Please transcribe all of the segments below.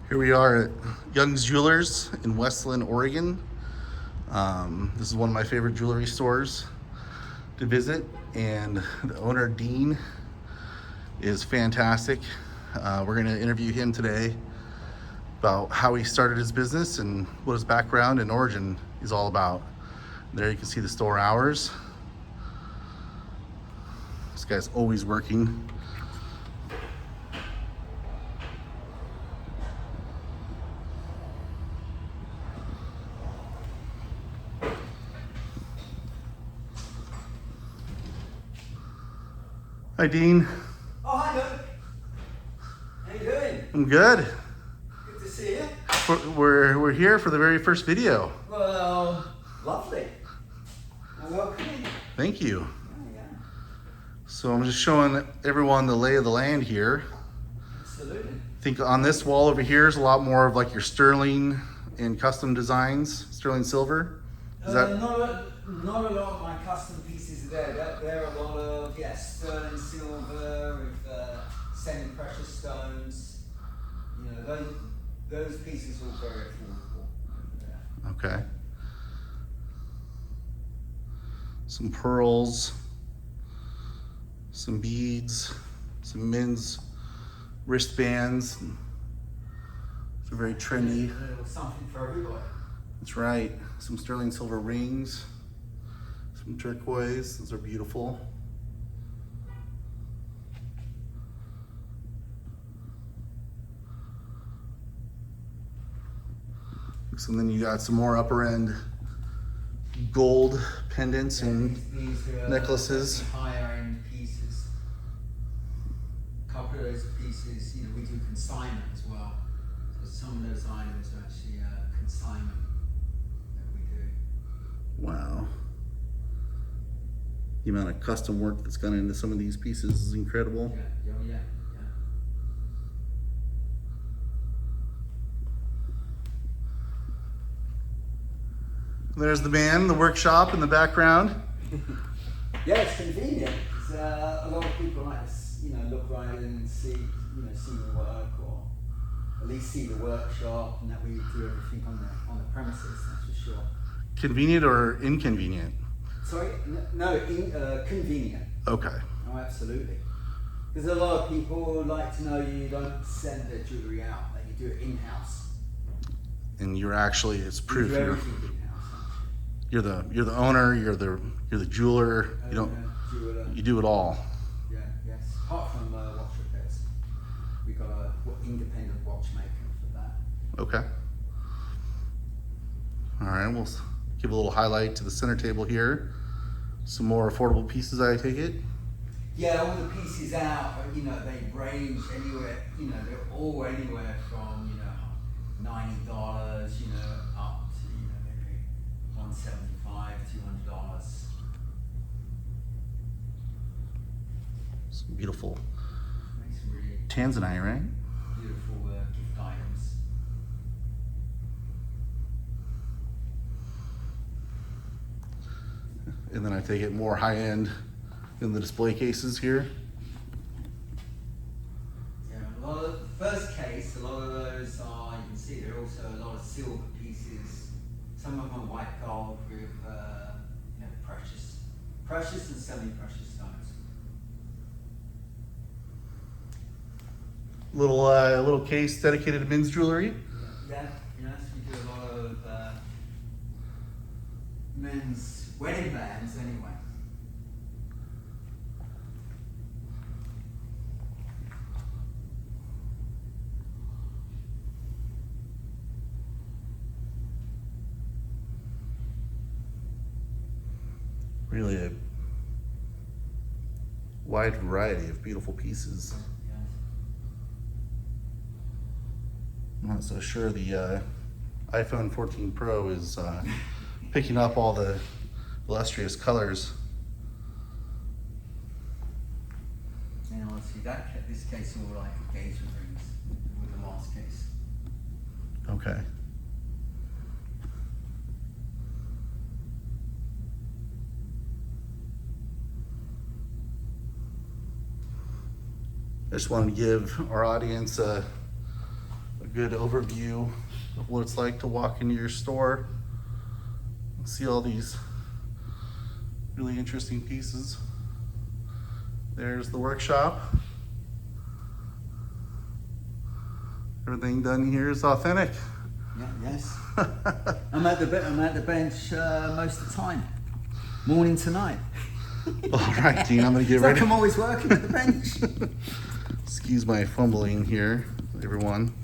Here we are at Young's Jewelers in West Linn, Oregon. This is one of my favorite jewelry stores to visit, and the owner, Dean, is fantastic. We're going to interview him today about how he started his business and what his background and origin is all about. There you can see the store hours. This guy's always working. Hi, Dean. Oh, hi, Doug. How you doing? I'm good. Good to see you. We're here for the very first video. Well, lovely. Well, welcome. Thank you. Yeah. So I'm just showing everyone the lay of the land here. Absolutely. I think on this wall over here is a lot more of like your sterling and custom designs, sterling silver. Is that? Not a lot of my custom pieces are there. There are a lot of sterling silver with semi-precious stones. You know, those pieces are all very affordable. Yeah. Okay. Some pearls, some beads, some men's wristbands. It's very trendy. A little something for everybody. That's right. Some sterling silver rings, some turquoise. Those are beautiful. So then you got some more upper end gold pendants and these are necklaces. Higher end pieces. A couple of those pieces, you know, we do consignment as well. So some of those items are actually consignment that we do. Wow. The amount of custom work that's gone into some of these pieces is incredible. Yeah. There's the man, the workshop in the background. Yeah, it's convenient. It's, a lot of people like to, look right in and see the work, or at least see the workshop, and that we do everything on the premises. That's for sure. Convenient or inconvenient? Sorry, convenient. Okay. Oh, absolutely. Because a lot of people like to know you don't send their jewelry out; that you do it in house. And you're actually, it's proof. You do everything in house. You're the owner. You're the jeweler. You do it all. Yeah. Yes. Apart from watch repairs, we got a independent watchmaker for that. Okay. All right. We'll give a little highlight to the center table here. Some more affordable pieces, I take it. Yeah, all the pieces out, but they range anywhere. They're all anywhere from $90, up to maybe $175, $200. Some beautiful Makes some really tanzanite, right? beautiful gift items. And then I take it more high end in the display cases here. Yeah, a lot of first case. A lot of those are. You can see there are also a lot of silver pieces. Some of them are white gold with precious and semi-precious stones. Little case dedicated to men's jewelry. Yeah, yes, we do a lot of men's wedding bands anyway. Really a wide variety of beautiful pieces. Yes. I'm not so sure the iPhone 14 Pro is picking up all the illustrious colors. Now let's see, this case all like engagement rings with the last case. Okay. I just wanted to give our audience a good overview of what it's like to walk into your store and see all these really interesting pieces. There's the workshop. Everything done here is authentic. Yeah, yes. I'm at the bench most of the time, morning to night. All right, Dean, I'm gonna get It's ready. like I'm always working at the bench. Excuse my fumbling here, everyone.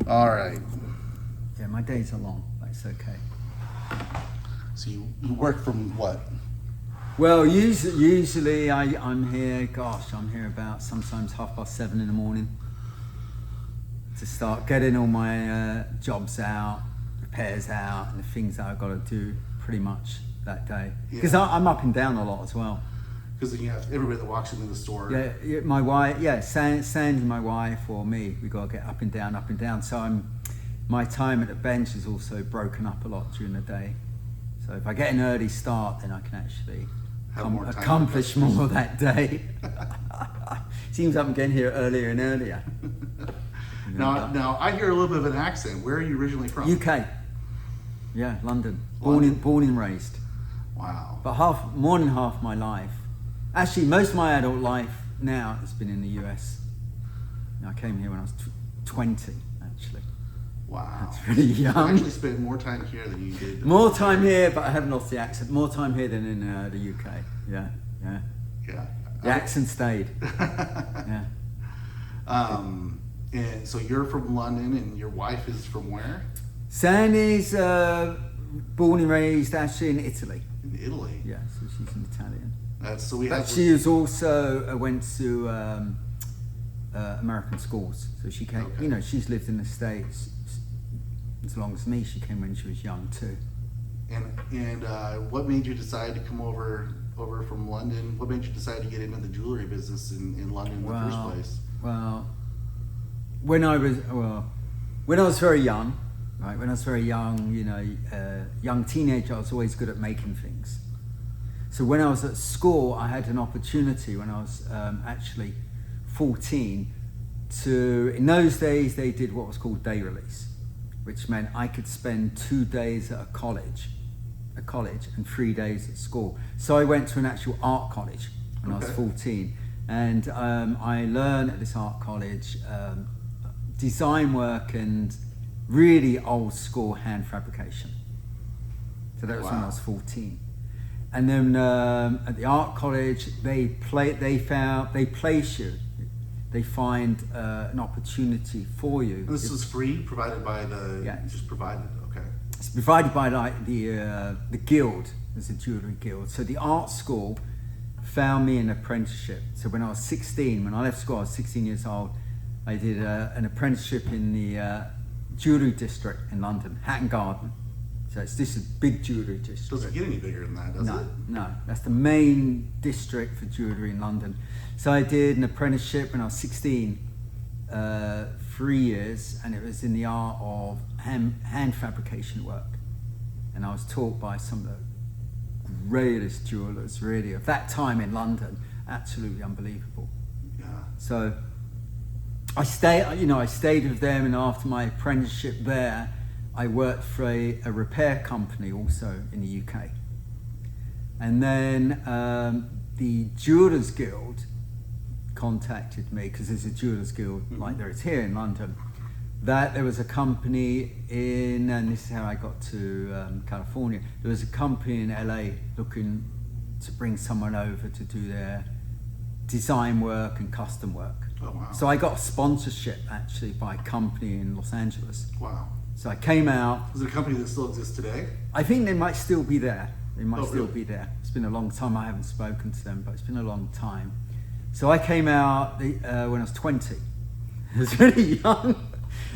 All right. Yeah, my days are long, but it's okay. So you work from what? Well, usually I'm here, I'm here about sometimes 7:30 in the morning to start getting all my jobs out, repairs out, and the things that I've got to do pretty much that day. Because Yeah. I'm up and down a lot as well. Because you have everybody that walks into the store. Yeah, my wife, Sandy, my wife, or me, we got to get up and down, up and down. So my time at the bench is also broken up a lot during the day. So if I get an early start, then I can actually Have more time accomplish to more that day. Seems I'm getting here earlier and earlier. Now I hear a little bit of an accent. Where are you originally from? UK. Yeah, London. London. Born and raised. Wow. But more than half my life, actually most of my adult life now has been in the US. I came here when I was 20, actually. Wow. That's pretty You young. actually spent more time here than you did. More time here, but I haven't lost the accent. More time here than in the UK. Yeah. Yeah. The accent stayed. Yeah. And so you're from London, and your wife is from where? Sandy's born and raised actually in Italy. In Italy. Yeah, so she's an Italian. So we But have. she was also went to American schools. So she came. Okay. She's lived in the States as long as me. She came when she was young too. And what made you decide to come over from London? What made you decide to get into the jewelry business in London in the first place? Well, when I was very young, right? When I was very young, young teenager, I was always good at making things. So when I was at school, I had an opportunity when I was actually 14 in those days they did what was called day release, which meant I could spend 2 days at a college and 3 days at school. So I went to an actual art college when I was 14, and I learned at this art college design work and really old school hand fabrication. So that was when I was 14. And then at the art college, they place you. They find an opportunity for you. And this was free, provided by the. Yeah. Just provided. Okay. It's provided by the guild. There's a jewellery guild. So the art school found me an apprenticeship. So when I was 16, when I left school, I was 16 years old. I did an apprenticeship in the jewellery district in London, Hatton Garden. So this is a big jewellery district. Doesn't get any bigger than that, does it? No. That's the main district for jewellery in London. So I did an apprenticeship when I was 16, 3 years, and it was in the art of hand fabrication work. And I was taught by some of the greatest jewellers, really, of that time in London. Absolutely unbelievable. Yeah. So I stayed with them, and after my apprenticeship there, I worked for a repair company also in the UK. And then the Jewellers Guild contacted me, because there's a Jewellers Guild like there is here in London, that there was a company and this is how I got to California, there was a company in LA looking to bring someone over to do their design work and custom work. Oh, wow. So I got a sponsorship actually by a company in Los Angeles. Wow. So I came out. Is it a company that still exists today? I think they might still be there. They might still really? be there. It's been a long time. I haven't spoken to them, but it's been a long time. So I came out when I was 20. I was really young,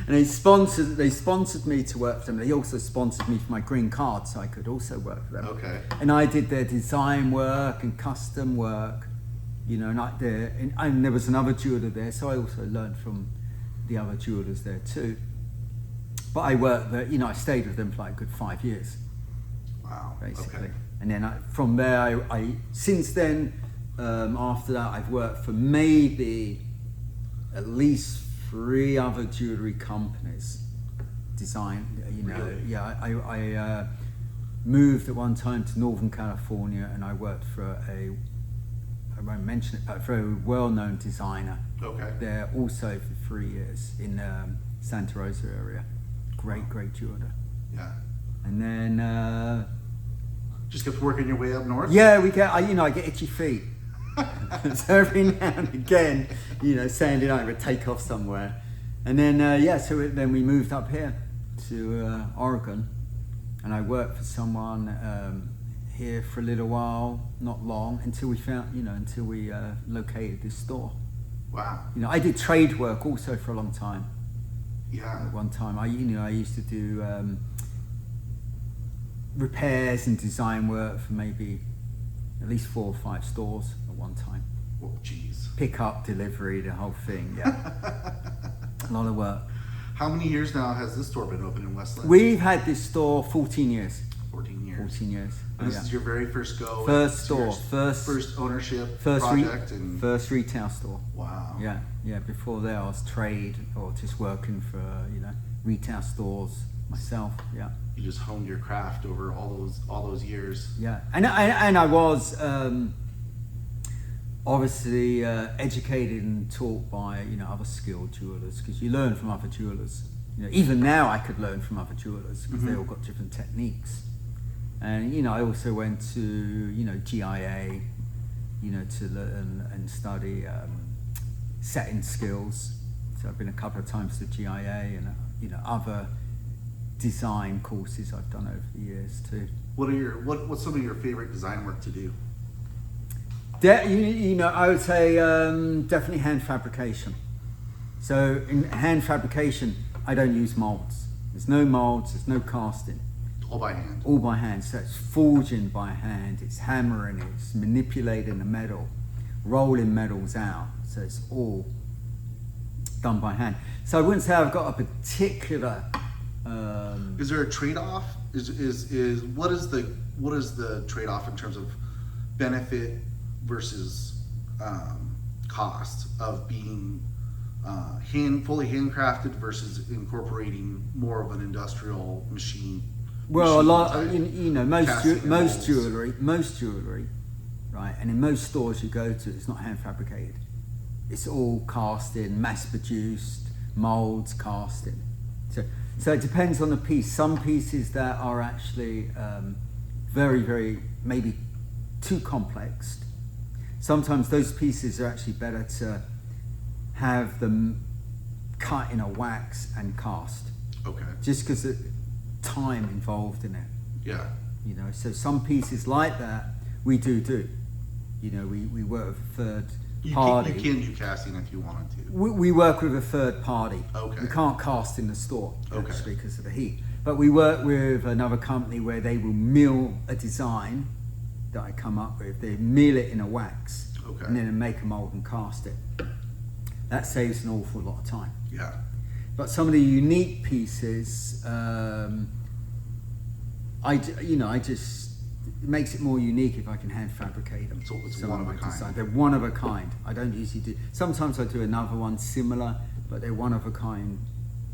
and they sponsored me to work for them. They also sponsored me for my green card, so I could also work for them. Okay. And I did their design work and custom work, and there was another jeweler there, so I also learned from the other jewelers there too. But I worked there, I stayed with them for like a good 5 years. Wow. Basically. Okay. And then from there, I since then, after that, I've worked for maybe at least 3 other jewelry companies. Really? Yeah, I moved at one time to Northern California, and I worked for I won't mention it, but for a well-known designer Okay. there also for 3 years in Santa Rosa area. Great jeweler. Yeah. And then Just kept working your way up north? yeah, I get itchy feet. So every now and again, Sandy and I would take off somewhere. And then, then we moved up here to Oregon, and I worked for someone here for a little while, not long, until we located this store. Wow. I did trade work also for a long time. Yeah. At one time, I used to do repairs and design work for maybe at least 4 or 5 stores at one time. Oh, jeez. Pick up, delivery, the whole thing. Yeah, a lot of work. How many years now has this store been open in West Linn? We've had this store 14 years. 14 years. 14 years. And this is your very first go? First It's store, your first ownership first project? And first retail store. wow. Yeah. Before there, I was trade or just working for retail stores myself. Yeah. You just honed your craft over all those years. Yeah, and I was obviously educated and taught by other skilled jewelers, because you learn from other jewelers. Even now I could learn from other jewelers because they all got different techniques. And I also went to GIA, to learn and study setting skills. So I've been a couple of times to GIA and other design courses I've done over the years too. What's some of your favorite design work to do? I would say definitely hand fabrication. So in hand fabrication, I don't use molds. There's no molds, there's no casting. All by hand. All by hand. So it's forging by hand, it's hammering, it's manipulating the metal, rolling metals out. So it's all done by hand. So I wouldn't say I've got a particular. Is there a trade-off? What is the trade-off in terms of benefit versus cost of being fully handcrafted versus incorporating more of an industrial machine? Well, a lot, type most jewelry, right? And in most stores you go to, it's not hand fabricated. It's all casting, mass produced, molds, casting. So it depends on the piece. Some pieces that are actually very, very, maybe too complex. Sometimes those pieces are actually better to have them cut in a wax and cast. Okay. Just because of time involved in it. Yeah. So some pieces like that we do. We work with a third party. You can do casting if you wanted to. We work with a third party. Okay. We can't cast in the store, okay, actually, because of the heat. But we work with another company where they will mill a design that I come up with. They mill it in a wax, okay, and then make a mold and cast it. That saves an awful lot of time. Yeah. But some of the unique pieces, it makes it more unique if I can hand fabricate them. So it's one of a kind. They're one of a kind. I don't usually do. Sometimes I do another one similar, but they're one of a kind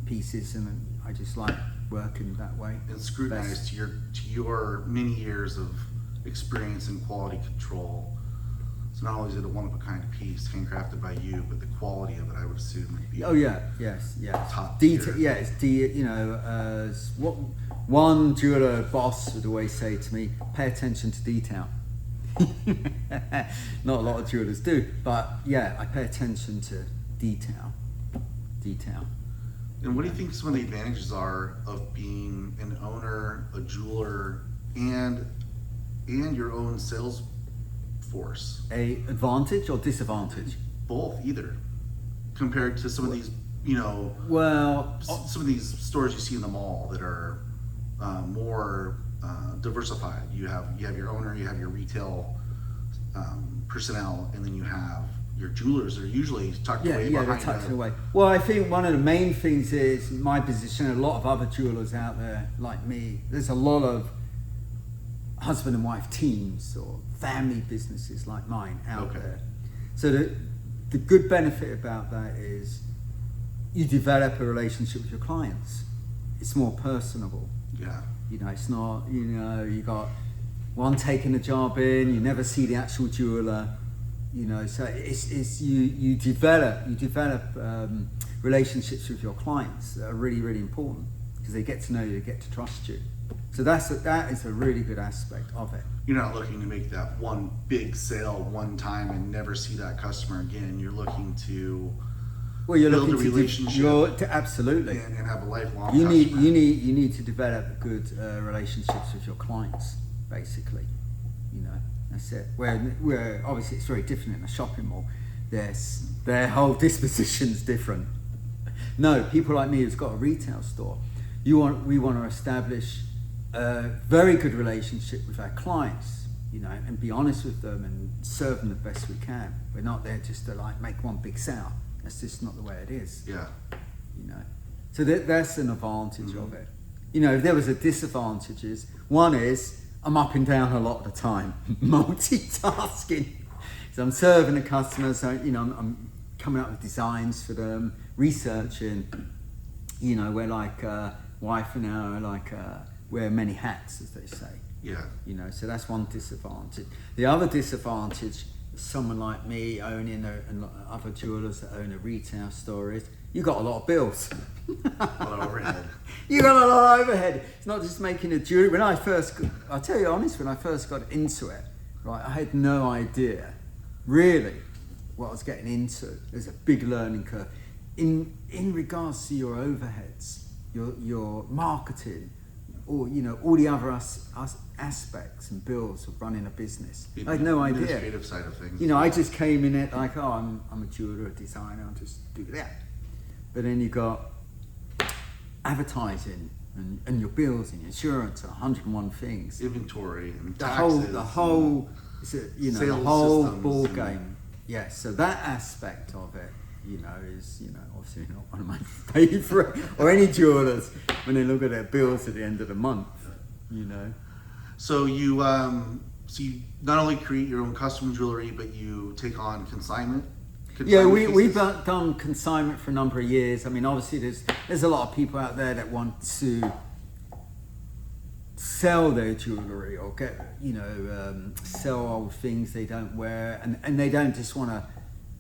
pieces, and I just like working that way. And scrutinized to your many years of experience in quality control. So not only is it a one of a kind piece handcrafted by you, but the quality of it, I would assume, would be. Oh yeah, yes. Top detail. tier. Yeah, it's what one jeweler boss would always say to me: pay attention to detail. Not a lot of jewelers do, but yeah, I pay attention to detail. And what do you think some of the advantages are of being an owner, a jeweler, and your own sales force? A advantage or disadvantage? Both, either. Compared to some of these, Well, some of these stores you see in the mall that are more diversified. You have your owner, you have your retail personnel, and then you have your jewelers are usually tucked away behind. They're tucked away. Well, I think one of the main things is my position, and a lot of other jewelers out there like me, there's a lot of husband and wife teams or family businesses like mine out there. So the good benefit about that is you develop a relationship with your clients. It's more personable. Yeah. You know, it's not, you know, you got one taking the job in, you never see the actual jeweler, you know, so it's you develop relationships with your clients that are really, really important because they get to know you, they get to trust you. So that is a really good aspect of it. You're not looking to make that one big sale one time and never see that customer again. You're looking to Well, you're build looking a relationship absolutely. and have a lifelong You customer. need to develop good relationships with your clients, basically. You know, that's it. Where obviously it's very different in a shopping mall. Their whole disposition's different. No, people like me who's got a retail store, we want to establish a very good relationship with our clients, you know, and be honest with them and serve them the best we can. We're not there just to like make one big sale. That's just not the way it is. Yeah. You know, so that's an advantage of it. You know, if there was a disadvantages, one is I'm up and down a lot of the time, multitasking. So I'm serving the customers, so, you know, I'm coming up with designs for them, researching. You know, we're like wife and I like wear many hats, as they say. Yeah. You know, so that's one disadvantage. The other disadvantage, someone like me owning and other jewelers that own a retail store, is you got a lot of bills. A lot of overhead. You got a lot of overhead. It's not just making a jewelry. I'll tell you honest, when I first got into it, right, I had no idea really what I was getting into. There's a big learning curve. In regards to your overheads, your marketing, or you know, all the other aspects and bills of running a business. I had no idea. Administrative side of things. You know, I just came in it like, oh, I'm a jeweler, a designer, I'll just do that. But then you got advertising and your bills and your insurance and 101 things. Inventory and The taxes. whole, you know, the sales whole systems ball and- game. Yeah, so that aspect of it, you know, is, you know, obviously not one of my favourite, or any jewelers when they look at their bills at the end of the month, you know. So you not only create your own custom jewelry, but you take on consignment. Yeah, we've pieces? done consignment for a number of years. I mean, obviously there's a lot of people out there that want to sell their jewellery or get, you know, sell old things they don't wear, and they don't just want to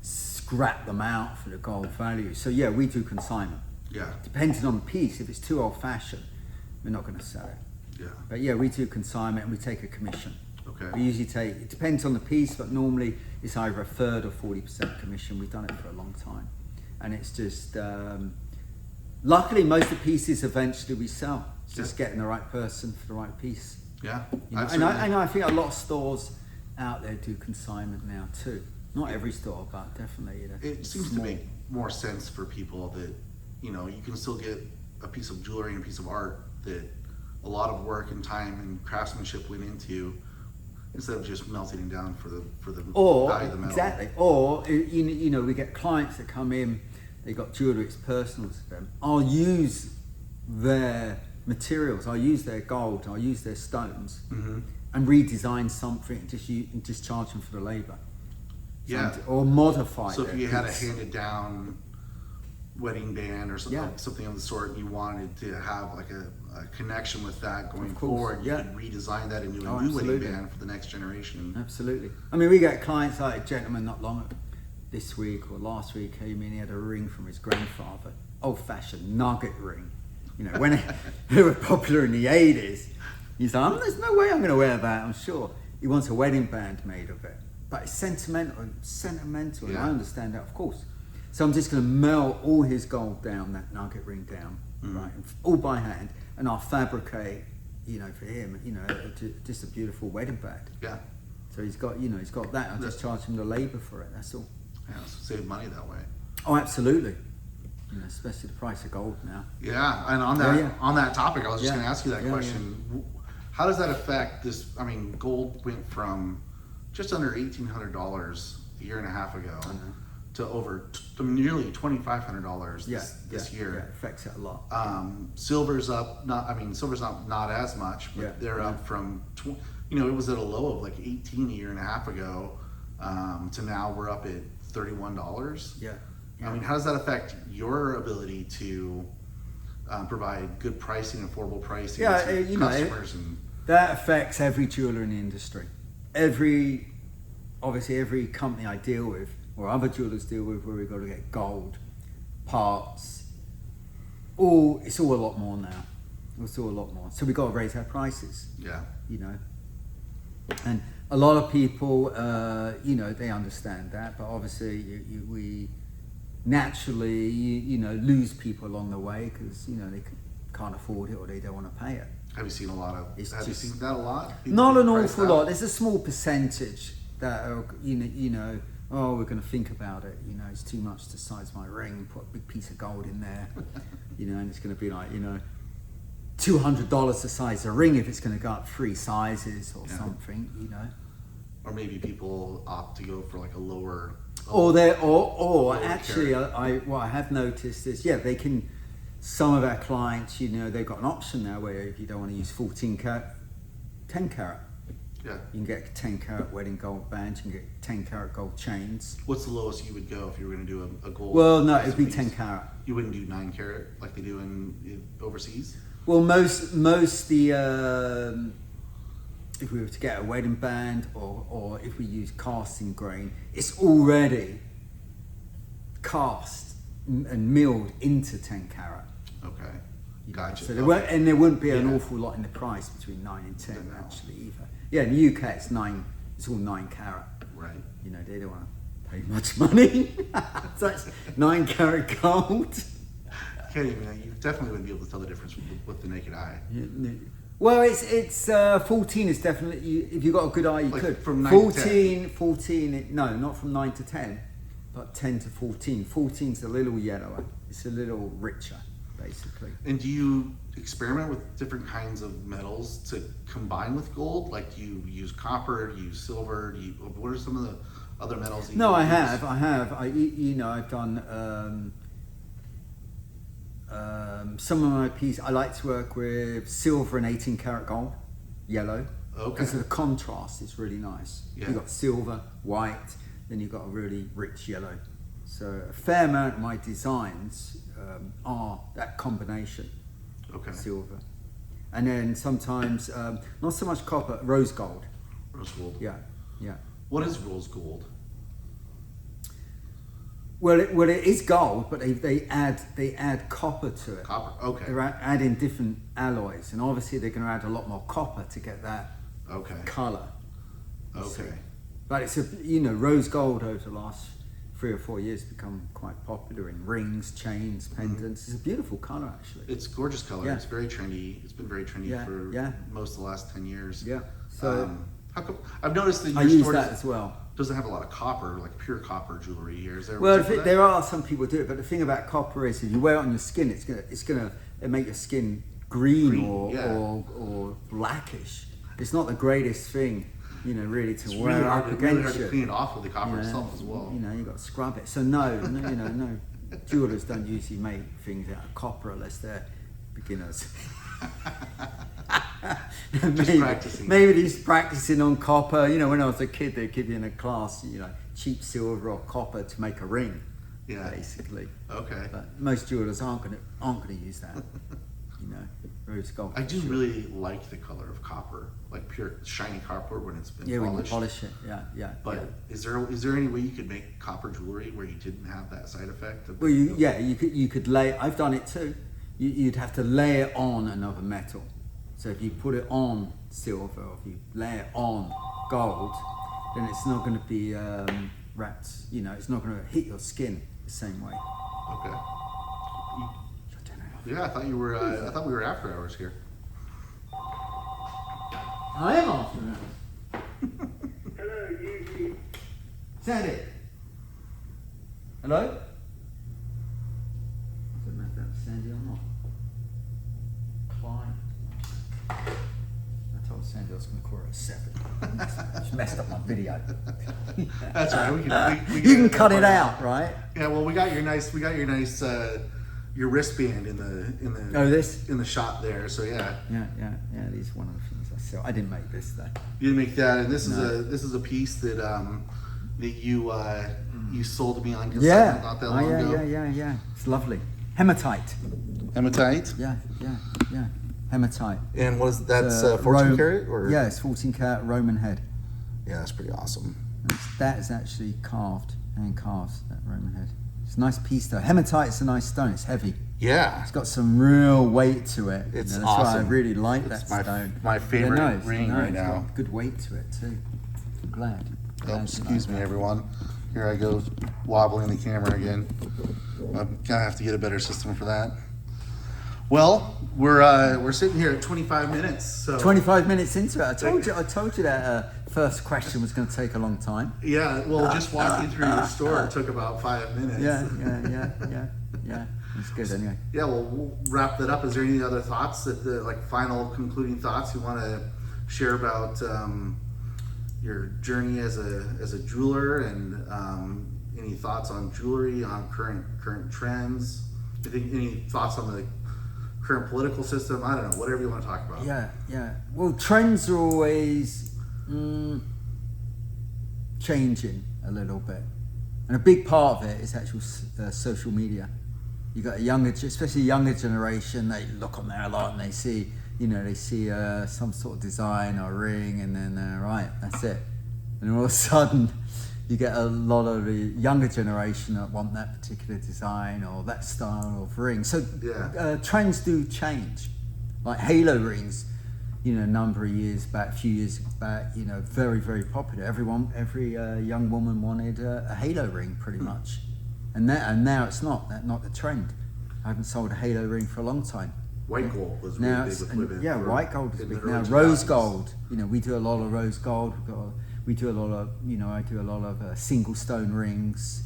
scrap them out for the gold value. So yeah, we do consignment. Yeah. Depending on the piece, if it's too old fashioned, we're not going to sell it. Yeah. But yeah, we do consignment and we take a commission. Okay. We usually take, it depends on the piece, but normally it's either a third or 40% commission. We've done it for a long time. And it's just, luckily most of the pieces eventually we sell. It's just getting the right person for the right piece. Yeah. You know? And I think a lot of stores out there do consignment now too. Not every store, but definitely. It seems to make more sense for people that, you know, you can still get a piece of jewelry and a piece of art that a lot of work and time and craftsmanship went into, instead of just melting it down for the value of the metal. Exactly. Or you know, we get clients that come in, they got jewelry, it's personal to them. I'll use their materials, I'll use their gold, I'll use their stones, and redesign something and just charge them for the labour. Yeah. Or modify. So if you had a piece. handed down wedding band or something, Yeah. something of the sort, and you wanted to have like a connection with that going Of course, forward, yeah. you could redesign that into a Oh, new absolutely. wedding band for the next generation. Absolutely. I mean, we get clients like a gentleman not long this week or last week came in, he had a ring from his grandfather, old-fashioned nugget ring. You know, when they were popular in the 80s. He's like, there's no way I'm going to wear that, I'm sure. He wants a wedding band made of it. But it's sentimental, and Yeah. I understand that, of course. So I'm just going to melt all his gold down, that nugget ring down, right, all by hand, and I'll fabricate, you know, for him, you know, just a beautiful wedding band. Yeah. So he's got that. I'll just charge him the labour for it. That's all. Yeah, so save money that way. Oh, absolutely. You know, especially the price of gold now. Yeah, and on that Yeah. on that topic, I was just Yeah. going to ask you that Yeah, question. How does that affect this? I mean, gold went from just under $1,800 a year and a half ago to over nearly $2,500 this year. Yeah, it affects it a lot. Silver's up. Silver's not as much, but Yeah, they're up from. It was at a low of like 18 a year and a half ago, to now we're up at $31. Yeah. I mean, how does that affect your ability to provide good pricing, affordable pricing to customers? That affects every jeweler in the industry. Obviously every company I deal with, or other jewelers deal with, where we've got to get gold, parts, it's all a lot more now. It's all a lot more. So we've got to raise our prices. Yeah. And a lot of people, they understand that, but obviously we naturally, lose people along the way because, they can't afford it or they don't want to pay it. Have you seen a lot of? Have you seen that a lot? People Not an awful lot. There's a small percentage that are, oh, we're going to think about it. It's too much the size of my ring. Put a big piece of gold in there, and it's going to be like, $200 the size of a ring if it's going to go up 3 sizes or something. Or maybe people opt to go for like a lower. Or actually, what I have noticed is, they can. Some of our clients, they've got an option now where if you don't want to use 14 karat, 10 karat. Yeah. You can get 10 karat wedding gold bands, you can get 10 karat gold chains. What's the lowest you would go if you were going to do a gold? Well, no, it'd be 10 karat. You wouldn't do 9 karat like they do in overseas? Well, if we were to get a wedding band or if we use casting grain, it's already cast and milled into 10 karat. Okay, gotcha. So there wouldn't be an awful lot in the price between 9 and 10 actually either. Yeah, in the UK it's 9. It's all 9 karat. Right. They don't want to pay much money. So it's 9 karat gold. You definitely wouldn't be able to tell the difference with the naked eye. Well, it's 14 is definitely, if you've got a good eye, you could. From 9 to 10. No, not from 9 to 10, but 10 to 14. 14's a little yellower. It's a little richer, basically. And do you experiment with different kinds of metals to combine with gold? Like, do you use copper? Do you use silver? What are some of the other metals that you use? I have. I've done some of my pieces. I like to work with silver and 18 karat gold, yellow. Okay. Because of the contrast, it's really nice. Yeah. You've got silver, white, then you've got a really rich yellow. So a fair amount of my designs are that combination. Okay. Silver. And then sometimes, not so much copper, rose gold. Rose gold. Yeah. What is rose gold? Well, it is gold, but they add copper to it. Copper, okay. They're adding different alloys, and obviously they're going to add a lot more copper to get that colour. Okay. But it's rose gold over the last 3 or 4 years become quite popular in rings, chains, pendants. Mm-hmm. It's a beautiful colour, actually. It's a gorgeous colour. Yeah. It's very trendy. It's been very trendy for most of the last 10 years. Yeah. So how come I've noticed that your use store that as well. Doesn't have a lot of copper, like pure copper jewelry here. Is there? Well, there are some people do it, but the thing about copper is if you wear it on your skin, it's gonna make your skin green or blackish. It's not the greatest thing, really, to wear really up hard, against really hard you. to clean it off with the copper itself as well. You've got to scrub it. So no, jewelers don't usually make things out of copper unless they're beginners. Maybe he's practicing on copper. When I was a kid, they'd give you in a class, cheap silver or copper to make a ring. Yeah. Basically. Okay. But most jewelers aren't gonna use that. Rose gold. I do really like the color of copper, like pure shiny copper when it's been polished. When you polish it. Yeah. But is there any way you could make copper jewelry where you didn't have that side effect? Well, you could lay. I've done it too. You'd have to layer on another metal. So if you put it on silver, or if you lay it on gold, then it's not going to be wrapped. It's not going to hit your skin the same way. Okay. Yeah, I thought you were. I thought we were after hours here. I am after hours. Hello, you. Sandy. Hello. I don't know if that was Sandy or not. Clyde. I told Sandy I was going to call her at 7. She messed up my video. That's right. We you can cut it out, right? Yeah. Well, we got your nice. Your wristband in the shot there. So yeah. Yeah. These are one of the things I sell. I didn't make this though. You didn't make that, and this is a piece that that you sold me on consignment not that long ago. Yeah. It's lovely. Hematite. Hematite. Yeah. Hematite. And what is that's It's, 14 karat or? Yeah, it's 14 karat Roman head. Yeah, that's pretty awesome. That is actually carved, hand carved, that Roman head. It's a nice piece though. Hematite's a nice stone. It's heavy. Yeah. It's got some real weight to it. It's that's awesome. why I really like It's that stone. my favorite ring right it's now. got good weight to it too. I'm glad. Oh, excuse me, everyone. Here I go, wobbling the camera again. I'm gonna have to get a better system for that. Well, we're sitting here at 25 minutes. So 25 minutes into it. I told you that first question was going to take a long time. yeah, well, just walking through your store took about 5 minutes. Yeah. It's good anyway. Yeah, well, we'll wrap that up. Is there any other thoughts final concluding thoughts you want to share about your journey as a jeweler, and any thoughts on jewelry, on current trends? Do you think any thoughts on the current political system? I don't know, whatever you want to talk about. Yeah. Well, trends are always changing a little bit, and a big part of it is actual social media. You got especially a younger generation. They look on there a lot and they see, some sort of design or ring, and then right, that's it. And all of a sudden, you get a lot of the younger generation that want that particular design or that style of ring. So trends do change. Like halo rings, a number of years back, a few years back, very, very popular. Every young woman wanted a halo ring pretty much. And now it's not the trend. I haven't sold a halo ring for a long time. White gold was really big with women. Yeah, white gold is in the big now. early Rose 2000s. gold. We do a lot of rose gold. We do a lot of, I do a lot of single stone rings.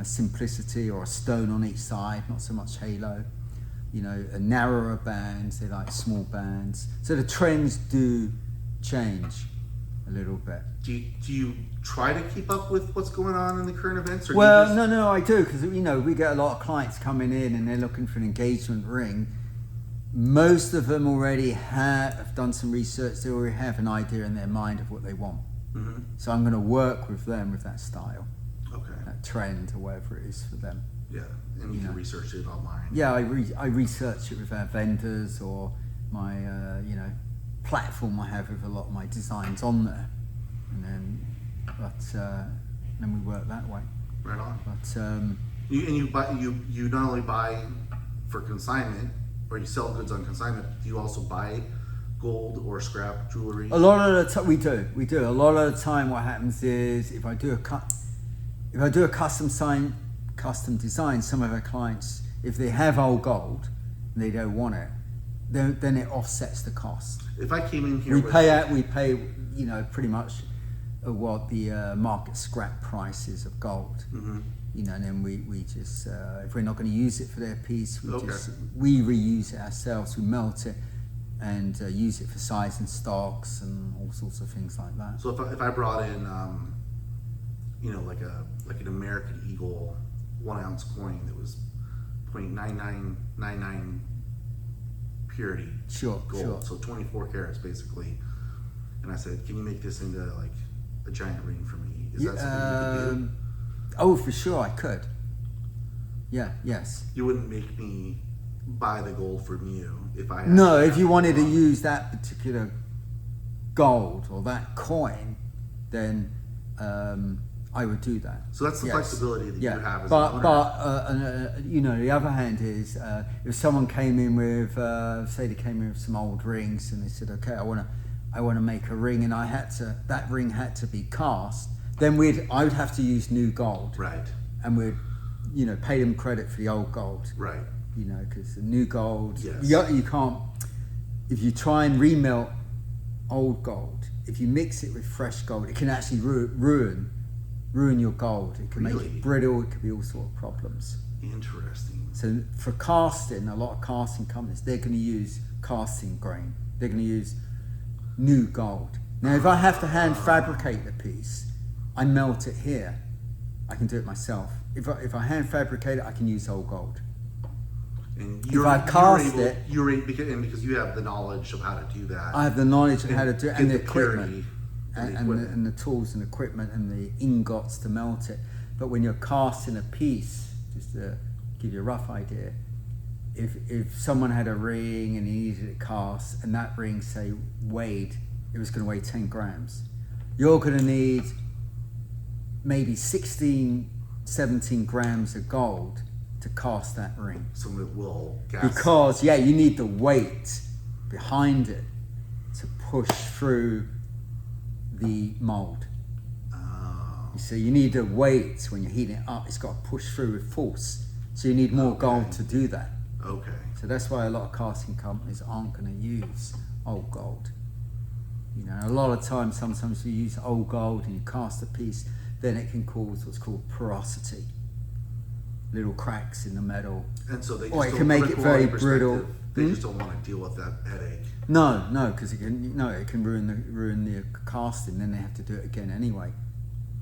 Simplicity, or a stone on each side, not so much halo. A narrower bands. They like small bands. So the trends do change a little bit. Do you try to keep up with what's going on in the current events? Or Well, do you just... no, I do, because we get a lot of clients coming in and they're looking for an engagement ring. Most of them already have done some research. They already have an idea in their mind of what they want. Mm-hmm. So I'm going to work with them with that style, Okay. that trend, or whatever it is for them. Yeah, and you can research it online. Yeah, I research it with our vendors or my platform I have with a lot of my designs on there, and then we work that way. Right on. But You not only buy for consignment, or you sell goods on consignment, do you also buy gold or scrap jewelry? a lot of the time we do. A lot of the time, what happens is if I do a custom design, some of our clients, if they have old gold and they don't want it, then it offsets the cost. If I came in here, We pay pretty much what the market scrap price is of gold. Mm-hmm. And then we just if we're not going to use it for their piece, Okay. we reuse it ourselves. We melt it and use it for size and stocks and all sorts of things like that. So if I brought in, like an American Eagle 1 ounce coin that was 0.9999 purity Sure, gold, sure. so 24 carats basically, and I said, can you make this into like a giant ring for me? Is that something you could do? Oh, for sure, I could. Yeah, yes. You wouldn't make me buy the gold from you if I had No, to if you wanted to buy- use that particular gold or that coin, then I would do that. So that's the Yes. flexibility that you have as but an owner. the other hand is if someone came in with say they came in with some old rings and they said, okay, I want to make a ring, and that ring had to be cast, then I would have to use new gold, Right, and we'd pay them credit for the old gold, right. because the new gold, Yes. you can't, if you try and remelt old gold, if you mix it with fresh gold, it can actually ruin your gold. It can make Really? it brittle. It could be all sort of problems. Interesting. So for casting, a lot of casting companies, they're going to use casting grain. They're going to use new gold. Now, if I have to hand fabricate the piece, I melt it here. I can do it myself. If I hand fabricate it, I can use old gold. And I because you have the knowledge of how to do that. I have the knowledge of how to do it and the get the purity. equipment. and the tools and equipment and the ingots to melt it. But when you're casting a piece, just to give you a rough idea, if someone had a ring and he needed it cast, and that ring, say, it was going to weigh 10 grams, you're going to need maybe 16, 17 grams of gold to cast that ring. Some of it will gas. Because, you need the weight behind it to push through the mold. Oh. You see, you need the weight when you're heating it up. It's got to push through with force. So you need more gold to do that. Okay. So that's why a lot of casting companies aren't going to use old gold. You know, a lot of times, sometimes you use old gold and you cast a piece, then it can cause what's called porosity, little cracks in the metal. And so they just Or it don't- can make from a it very quality brittle. perspective, They just don't want to deal with that headache. No, because it can ruin the casting. Then they have to do it again anyway.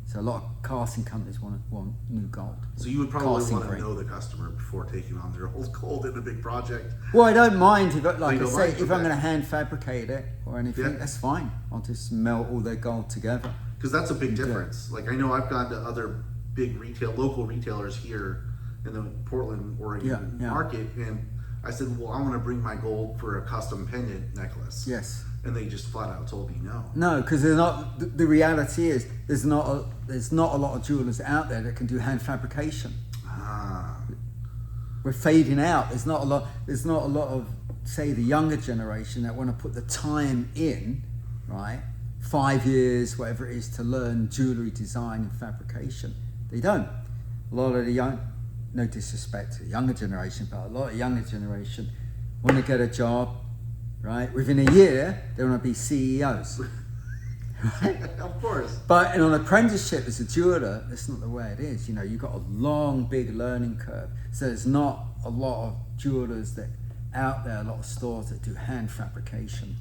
So a lot of casting companies want new gold. So you would probably Casting want to grade. know the customer before taking on their old gold in a big project. Well, I don't mind if, like I don't say, mind, if I'm okay. going to hand fabricate it or anything, Yeah. that's fine. I'll just melt all their gold together. Because that's a big difference. Like I know I've gone to other big local retailers here in the Portland, Oregon Yeah. market, and I said, well, I want to bring my gold for a custom pendant necklace. Yes. And they just flat out told me no. No, because they're not. The reality is there's not a lot of jewelers out there that can do hand fabrication. Ah. We're fading out. There's not a lot of, say, the younger generation that want to put the time in, right? 5 years, whatever it is, to learn jewellery design and fabrication. They don't. A lot of the young, no disrespect to the younger generation, but a lot of younger generation want to get a job, right? Within a year, they want to be CEOs. Right? Of course. But in an apprenticeship as a jeweler, that's not the way it is. You know, you've got a long, big learning curve. So there's not a lot of jewelers that out there, a lot of stores that do hand fabrication.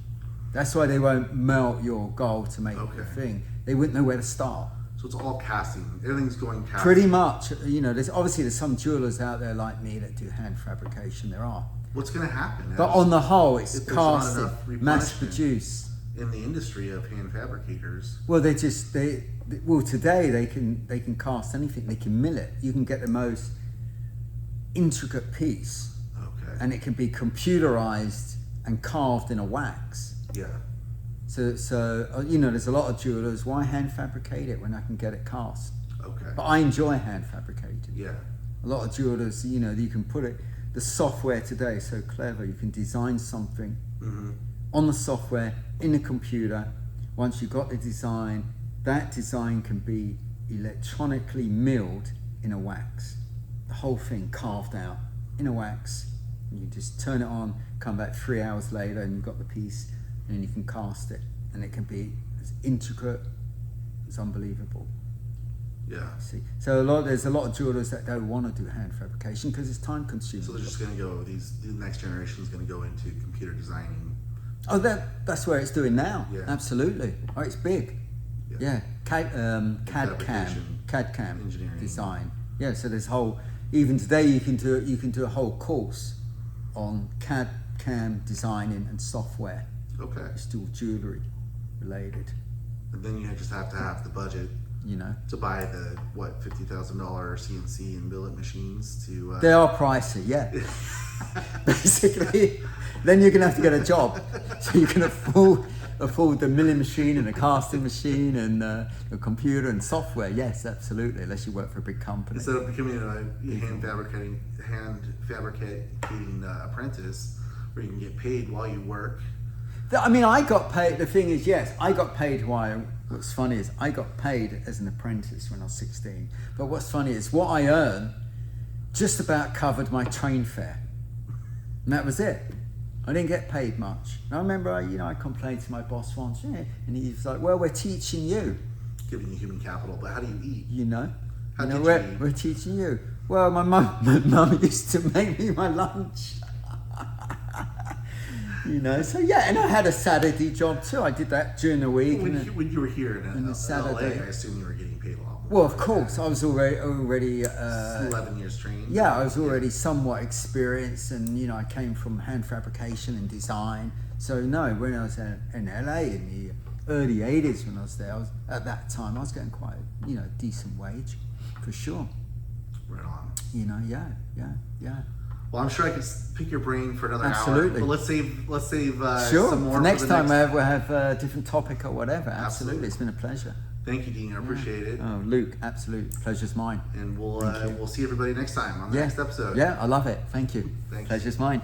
That's why they won't melt your gold to make the thing. They wouldn't know where to start. So it's all casting. Everything's going casting. Pretty much. You know, there's some jewelers out there like me that do hand fabrication. There are. What's going to happen? But on the whole, it's if there's not casted, enough mass replenishment produced. in the industry of hand fabricators. Well, today they can cast anything. They can mill it. You can get the most intricate piece, Okay. and it can be computerized and carved in a wax. Yeah. So you know, there's a lot of jewelers. Why hand fabricate it when I can get it cast? Okay. But I enjoy hand fabricating. Yeah. A lot of jewelers, you know, you can put it. The software today is so clever. You can design something on the software in the computer. Once you've got the design, that design can be electronically milled in a wax. The whole thing carved out in a wax. And you just turn it on, come back 3 hours later, and you've got the piece, and you can cast it. And it can be as intricate as unbelievable. Yeah. See, so there's a lot of jewelers that don't want to do hand fabrication because it's time consuming. So they're just going to go. The next generation is going to go into computer designing. Oh, that's where it's doing now. Yeah. Absolutely. Oh, it's big. Yeah. CAD Fabrication, CAM engineering. design. Yeah. So there's even today you can do a whole course on CAD CAM designing and software. Okay. It's still jewelry related. And then you just have to have the budget You know. to buy the $50,000 CNC and billet machines to. They are pricey, yeah. Basically, then you're gonna have to get a job, so you can afford the milling machine and the casting machine and the computer and software. Yes, absolutely. Unless you work for a big company. Instead of becoming a hand fabricating apprentice, where you can get paid while you work. I mean, I got paid. The thing is, yes, I got paid while. What's funny is I got paid as an apprentice when I was 16. But what's funny is what I earned just about covered my train fare, and that was it. I didn't get paid much. And I remember, I complained to my boss once, and he was like, "Well, we're teaching you, Giving you human capital, but how do you eat? you know, How did you we're teaching you." Well, my mum used to make me my lunch. So yeah, and I had a Saturday job too. I did that during the week. When you were here in the Saturday. LA, I assume you were getting paid a lot more. Well, of course, I was already 11 years trained. yeah, I was already somewhat experienced, and I came from hand fabrication and design. So no, when I was in LA in the early 80s when I was there. At that time I was getting quite a decent wage, for sure. Right on. Yeah. Well, I'm sure I could pick your brain for another Absolutely. hour. But let's save Sure. some more For next for the time next. we'll have a different topic or whatever. Absolutely. Absolutely. It's been a pleasure. Thank you, Dean. I appreciate it. Oh, Luke, absolute pleasure's mine. And Thank you. we'll see everybody next time on the next episode. Yeah, I love it. Thank you. Thank you. Pleasure's mine.